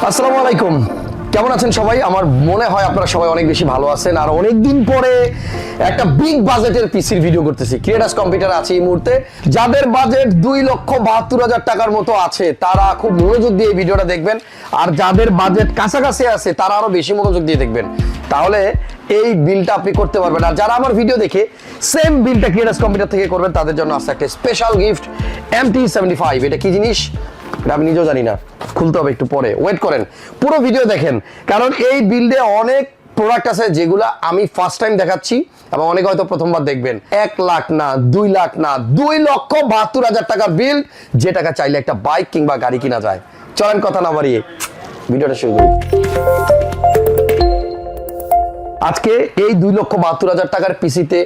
আসসালামু আলাইকুম, কেমন আছেন সবাই? আমার মনে হয় আপনারা সবাই অনেক বেশি ভালো আছেন। আর অনেকদিন পরে একটা বিগ বাজেটের পিসির ভিডিও করতেছি। ক্রিয়েটাস কম্পিউটার আছে এই মুহূর্তে। যাদের বাজেট 2,72,000 টাকার মতো আছে তারা খুব মনোযোগ দিয়ে এই ভিডিওটা দেখবেন, আর যাদের বাজেট কাছাকাছি আছে তারা আরো বেশি মনোযোগ দিয়ে দেখবেন, তাহলে এই বিলটা আপনি করতে পারবেন। আর যারা আমার ভিডিও দেখে সেম বিলটা ক্রিয়েটাস কম্পিউটার থেকে করবেন তাদের জন্য আছে একটা স্পেশাল গিফট, MT75। এটা কি জিনিস আমি নিজেও জানি না, খুলতে হবে একটু পরে, ওয়েট করেন, পুরো ভিডিও দেখেন। কারণ এই বিল্ডে অনেক প্রোডাক্ট আছে যেগুলো আমি ফার্স্ট টাইম দেখাচ্ছি এবং অনেকে হয়তো প্রথমবার দেখবেন। 1 লাখ না, 2 লাখ না, 2,72,000 টাকার বিল, যে টাকা চাইলে একটা বাইক কিংবা গাড়ি কিনা যায়। চলেন কথা না বাড়িয়ে ভিডিওটা শুরু করি। আজকে এই 2,72,000 টাকার পিসিতে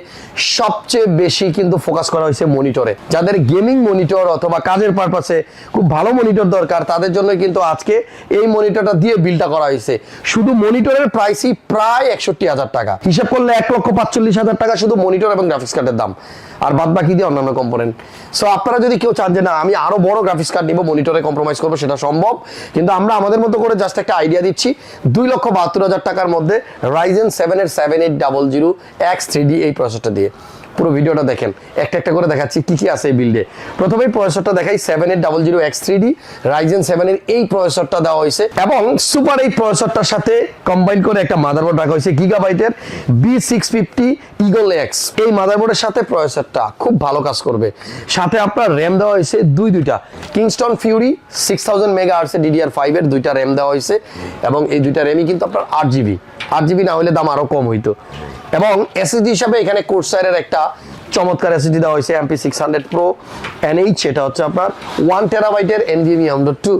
সবচেয়ে বেশি কিন্তু ফোকাস করা হয়েছে মনিটরে। যাদের গেমিং মনিটর অথবা কাজের পারপাসে খুব ভালো মনিটর দরকার তাদের জন্য কিন্তু আজকে এই মনিটরটা দিয়ে বিলটা করা হয়েছে। শুধু মনিটরের প্রাইসই প্রায় 61,000 টাকা, হিসাব করলে 1,45,000 টাকা শুধু মনিটর এবং গ্রাফিক্স কার্ডের দাম, আর বাদ বাকি দিয়ে অন্যান্য কম্পোনেন্ট। সো আপনারা যদি কেউ চান যে না আমি আরো বড় গ্রাফিক্স কার্ড নিব, মনিটরে কম্প্রোমাইজ করবো, সেটা সম্ভব। কিন্তু আমরা আমাদের মতো করে জাস্ট একটা আইডিয়া দিচ্ছি। 2,72,000 টাকার মধ্যে Ryzen 7 এর 7800X3D এই প্রসেসরটা দিয়ে পুরো ভিডিওটা দেখেন, একটা একটা করে দেখাচ্ছি কি কি আছে এই বিল্ডে। প্রথমেই প্রসেসরটা দেখাই, 7800X3D Ryzen 7 এর এই প্রসেসরটা দেওয়া হয়েছে এবং সুপার এই প্রসেসরটার সাথে কম্বাইন করে একটা মাদারবোর্ড রাখা হয়েছে গিগাবাইটের B650 Eagle X। এই মাদারবোর্ডের সাথে প্রসেসরটা খুব ভালো কাজ করবে। সাথে আপনার র্যাম দেওয়া হয়েছে দুইটা Kingston Fury 6000 MHz DDR5 এর দুইটা র্যাম দেওয়া হয়েছে এবং এই দুইটা র্যামই কিন্তু আপনার 8GB না হলে দাম আরো কম হইতো। এবং এসএসডি হিসাবে এখানে কোর্সাইরের একটা চমৎকার এসএসডি দেওয়া হয়েছে MP600 Pro NH, এটা হচ্ছে আপনার 1TB এর NVMe M.2।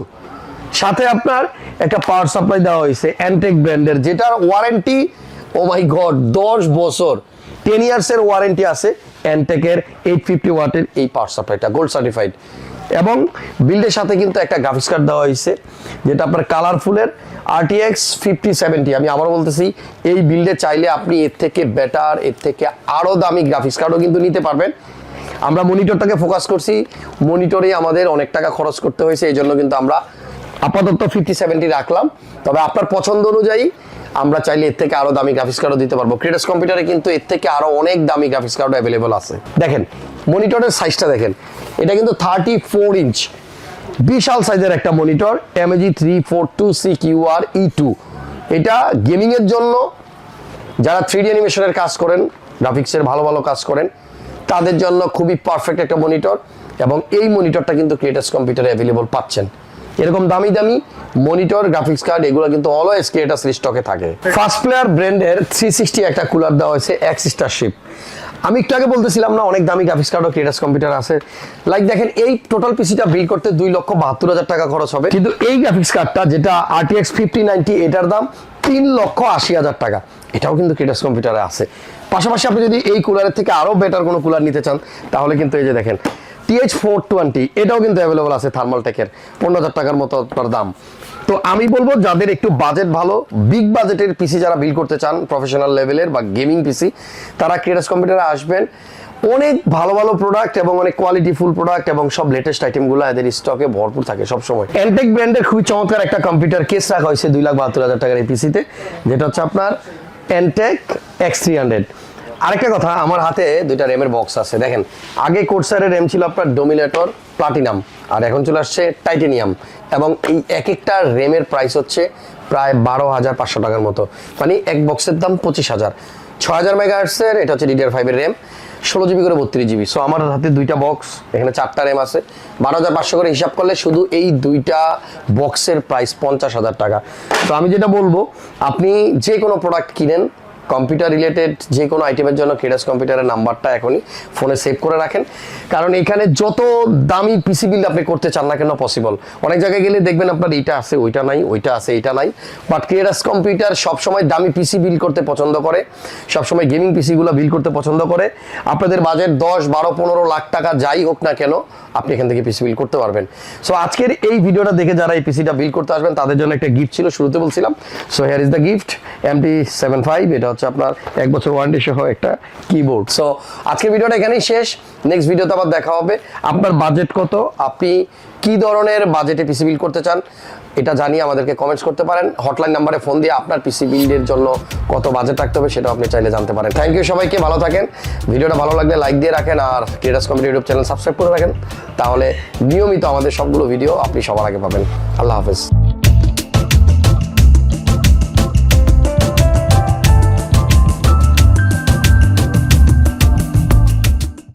সাথে আপনার একটা পাওয়ার সাপ্লাই দেওয়া হয়েছে Antec ব্র্যান্ডের, যেটার ওয়ারেন্টি ও মাই গড 10 বছর, 10 ইয়ার্স এর ওয়ারেন্টি আছে Antec এর 850 ওয়াটের এই পাওয়ার সাপ্লাইটা, গোল্ড সার্টিফাইড। এবং বিল্ডের সাথে কিন্তু একটা গ্রাফিক্স কার্ড দেওয়া হয়েছে যেটা আপনার কালারফুলের RTX 5070। আমি আবার বলতেছি, এই বিল্ডে চাইলে আপনি এর থেকে বেটার, এর থেকে আরো দামি গ্রাফিক্স কার্ডও কিন্তু নিতে পারবেন। আমরা মনিটরটাকে ফোকাস করছি, মনিটরে আমাদের অনেক টাকা খরচ করতে হয়েছে, এই জন্য কিন্তু আমরা আপাতত 5070 রাখলাম। তবে আপনার পছন্দ অনুযায়ী আমরা চাইলে এর থেকে আরো দামি গ্রাফিক্স কার্ডও দিতে পারবো। ক্রিয়েটাস কম্পিউটারে কিন্তু এর থেকে আরো অনেক দামি গ্রাফিক্স কার্ড অ্যাভেলেবল আছে। দেখেন মনিটরের সাইজটা দেখেন, এটা কিন্তু 34 ইঞ্চ, বিশাল সাইজের একটা মনিটর, MAG 342CQR-E2। এটা গেমিং এর জন্য, যারা 3D অ্যানিমেশনের কাজ করেন, গ্রাফিক্সের ভালো ভালো কাজ করেন, তাদের জন্য খুবই পারফেক্ট একটা মনিটর। এবং এই মনিটরটা কিন্তু ক্রিয়েটাস কম্পিউটারে অ্যাভেলেবল পাচ্ছেন। এরকম দামি দামি মনিটর, গ্রাফিক্স কার্ড এগুলো কিন্তু অলওয়েজ ক্রিয়েটাস স্টকে থাকে। ফার্স্ট প্লেয়ার ব্র্যান্ডের 360 একটা কুলার দেওয়া হয়েছে X স্টারশিপ। আমি একটু আগে বলতেছিলাম না অনেক দামি গ্রাফিক্স কার্ডও ক্রিয়েটাস কম্পিউটার আছে। লাইক দেখেন এই টোটাল পিসিটা বিল্ড করতে 2,72,000 টাকা খরচ হবে, কিন্তু এই গ্রাফিক্স কার্ডটা যেটা RTX 5090 এটার দাম 3,80,000 টাকা। এটাও কিন্তু ক্রিয়েটাস কম্পিউটারে আছে। পাশাপাশি আপনি যদি এই কুলারের থেকে আরো বেটার কোনো কুলার নিতে চান তাহলে কিন্তু এই যে দেখেন TH420, এটাও কিন্তু অ্যাভেলেবল আছে থার্মালটেকের, 15,000 টাকার মতো তার দাম। তো আমি বলবো যাদের একটু বাজেট ভালো, বিগ বাজেটের পিসি যারা বিল্ড করতে চান, প্রফেশনাল লেভেলের বা গেমিং পিসি, তারা ক্রিয়েটাস কম্পিউটারে আসবেন। অনেক ভালো ভালো প্রোডাক্ট এবং অনেক কোয়ালিটি ফুল প্রোডাক্ট এবং সব লেটেস্ট আইটেমগুলো এদের স্টকে ভরপুর থাকে সবসময়। Antec ব্র্যান্ডের খুবই চমৎকার একটা কম্পিউটার কেস রাখা হয়েছে 2,72,000 টাকার এই পিসিতে, যেটা হচ্ছে আপনার Antec X300। আরেকটা কথা, আমার হাতে দুইটা র্যামের বক্স আছে। দেখেন আগে কোর্সারের র্যাম ছিল আপনার ডোমিনেটর প্লাটিনাম, আর এখন চলে আসছে টাইটেনিয়াম। এবং এই এক একটা র্যামের প্রাইস হচ্ছে প্রায় 12,500 টাকার মতো, মানে এক বক্সের দাম 25,000। 6,000 MHz এর এটা হচ্ছে DDR5 এর র্যাম, 16GB করে 32GB। সো আমার হাতে দুইটা বক্স, এখানে 4টা র্যাম আছে, 12,500 করে হিসাব করলে শুধু এই দুইটা বক্সের প্রাইস 50,000 টাকা। তো আমি যেটা বলবো, আপনি যে কোনো প্রোডাক্ট কিনেন কম্পিউটার রিলেটেড যে কোনো আইটেমের জন্য ক্রিয়েটাস কম্পিউটারের নাম্বারটা এখনই ফোনে সেভ করে রাখেন, কারণ এখানে যত দামি পিসি বিল্ড আপনি করতে চান না কেন পসিবল। অনেক জায়গায় গেলে দেখবেন আপনার এইটা আছে ওইটা নাই, ওইটা আছে এইটা নাই, বাট ক্রিয়েটাস কম্পিউটার সবসময় দামি পিসি বিল্ড করতে পছন্দ করে, সবসময় গেমিং পিসিগুলো বিল্ড করতে পছন্দ করে। আপনাদের বাজেট 10, 12, 15 লাখ টাকা যাই হোক না কেন, আপনি এখান থেকে পিসি বিল্ড করতে পারবেন। সো আজকের এই ভিডিওটা দেখে যারা এই পিসিটা বিল্ড করতে আসবেন তাদের জন্য একটা গিফট ছিল, শুরুতে বলছিলাম। So here is the gift, MT75। এটা হচ্ছে আপনার 1 বছর ওয়ারেন্টি সহ একটা কিবোর্ড। সো আজকের ভিডিওটা এখানেই শেষ, নেক্সট ভিডিওতে আবার দেখা হবে। আপনার বাজেট কত, আপনি কি ধরনের বাজেটে পিসি বিল্ড করতে চান, এটা জানিয়ে আমাদেরকে কমেন্টস করতে পারেন। হটলাইন নাম্বারে ফোন দিয়ে আপনার পিসি বিল্ডের জন্য কত বাজেট রাখতে হবে সেটাও আপনি চাইলে জানতে পারেন। থ্যাংক ইউ সবাইকে, ভালো থাকেন। ভিডিওটা ভালো লাগলে লাইক দিয়ে রাখেন আর traders comedy YouTube channel subscribe করে রাখেন, তাহলে নিয়মিত আমাদের সবগুলো ভিডিও আপনি সবার আগে পাবেন। আল্লাহ হাফেজ।